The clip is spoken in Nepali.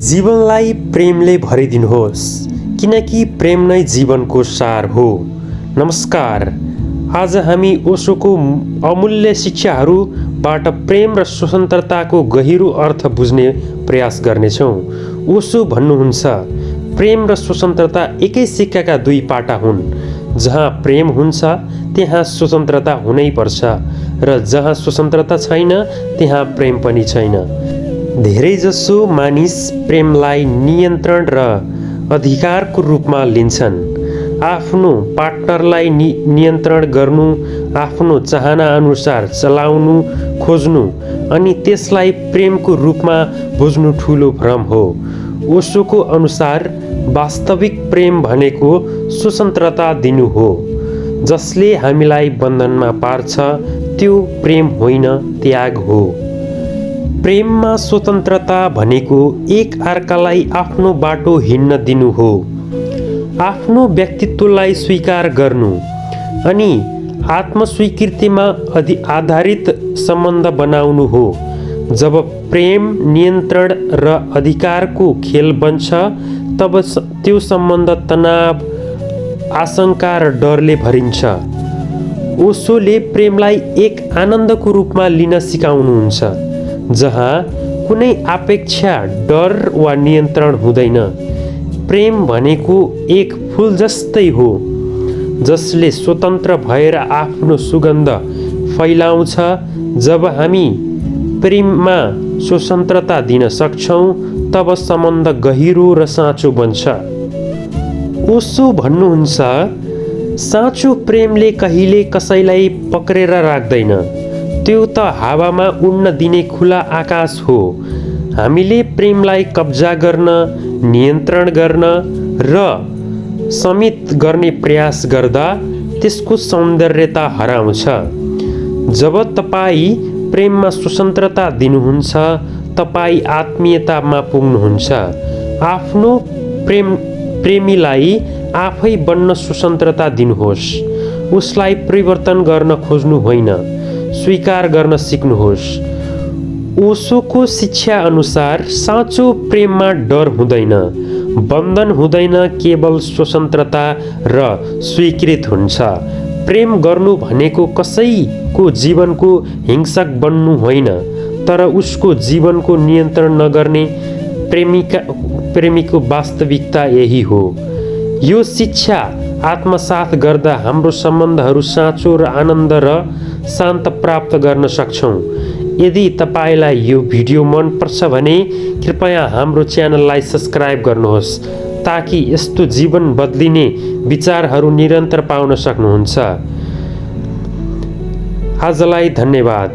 जीवनलाई प्रेमले भरिदिनुहोस् किनकि प्रेम नै जीवनको सार हो। नमस्कार, आज हामी ओशोको अमूल्य शिक्षाहरूबाट प्रेम र स्वतन्त्रताको गहिरो अर्थ बुझ्ने प्रयास गर्नेछौँ। ओशो भन्नुहुन्छ, प्रेम र स्वतन्त्रता एकै सिक्काका दुई पाटा हुन्। जहाँ प्रेम हुन्छ त्यहाँ स्वतन्त्रता हुनै पर्छ र जहाँ स्वतन्त्रता छैन त्यहाँ प्रेम पनि छैन। धेरैजसो मानिस प्रेमलाई नियन्त्रण र अधिकारको रूपमा लिन्छन्। आफ्नो पार्टनरलाई नियन्त्रण गर्नु, आफ्नो चाहना अनुसार चलाउनु खोज्नु अनि त्यसलाई प्रेमको रूपमा बुझ्नु ठुलो भ्रम हो। ओशोको अनुसार वास्तविक प्रेम भनेको स्वतन्त्रता दिनु हो। जसले हामीलाई बन्धनमा पार्छ त्यो प्रेम होइन, त्याग हो। प्रेममा स्वतन्त्रता भनेको एक अर्कालाई आफ्नो बाटो हिँड्न दिनु हो, आफ्नो व्यक्तित्वलाई स्वीकार गर्नु अनि आत्मस्वीकृतिमा आधारित सम्बन्ध बनाउनु हो। जब प्रेम नियन्त्रण र अधिकारको खेल बन्छ तब त्यो सम्बन्ध तनाव, आशंका र डरले भरिन्छ। ओशोले प्रेमलाई एक आनन्दको रूपमा लिन सिकाउनुहुन्छ, जहाँ कुनै अपेक्षा, डर वा नियन्त्रण हुँदैन। प्रेम भनेको एक फूल जस्तै हो जसले स्वतन्त्र भएर आफ्नो सुगन्ध फैलाउँछ। जब हामी प्रेममा स्वतन्त्रता दिन सक्छौँ तब सम्बन्ध गहिरो र साँचो बन्छ। ओशो भन्नुहुन्छ, साँचो प्रेमले कहिले कसैलाई पक्रेर राख्दैन, त्यो त हावामा उड्न दिने खुला आकाश हो। हामीले प्रेमलाई कब्जा गर्न, नियन्त्रण गर्न र समित गर्ने प्रयास गर्दा त्यसको सौन्दर्यता हराउँछ। जब तपाईँ प्रेममा स्वतन्त्रता दिनुहुन्छ तपाईँ आत्मीयतामा पुग्नुहुन्छ। आफ्नो प्रेमीलाई आफै बन्न स्वतन्त्रता दिनुहोस्। उसलाई परिवर्तन गर्न खोज्नु होइन, स्वीकार गर्न सिक्नुहोस्। ओशोको शिक्षा अनुसार साँचो प्रेममा डर हुँदैन, बन्धन हुँदैन, केवल स्वतन्त्रता र स्वीकृत हुन्छ। प्रेम गर्नु भनेको कसैको जीवनको हिंसक बन्नु होइन, तर उसको जीवनको नियन्त्रण नगर्ने प्रेमीको वास्तविकता यही हो। यो शिक्षा आत्मसात गर्दा हाम्रो सम्बन्धहरू साँचो र आनन्द र शान्त प्राप्त गर्न सक्छौँ। यदि तपाईँलाई यो भिडियो मन पर्छ भने कृपया हाम्रो च्यानललाई सब्स्क्राइब गर्नुहोस् ताकि यस्तो जीवन बदलिने विचारहरू निरन्तर पाउन सक्नुहुन्छ। आजलाई धन्यवाद।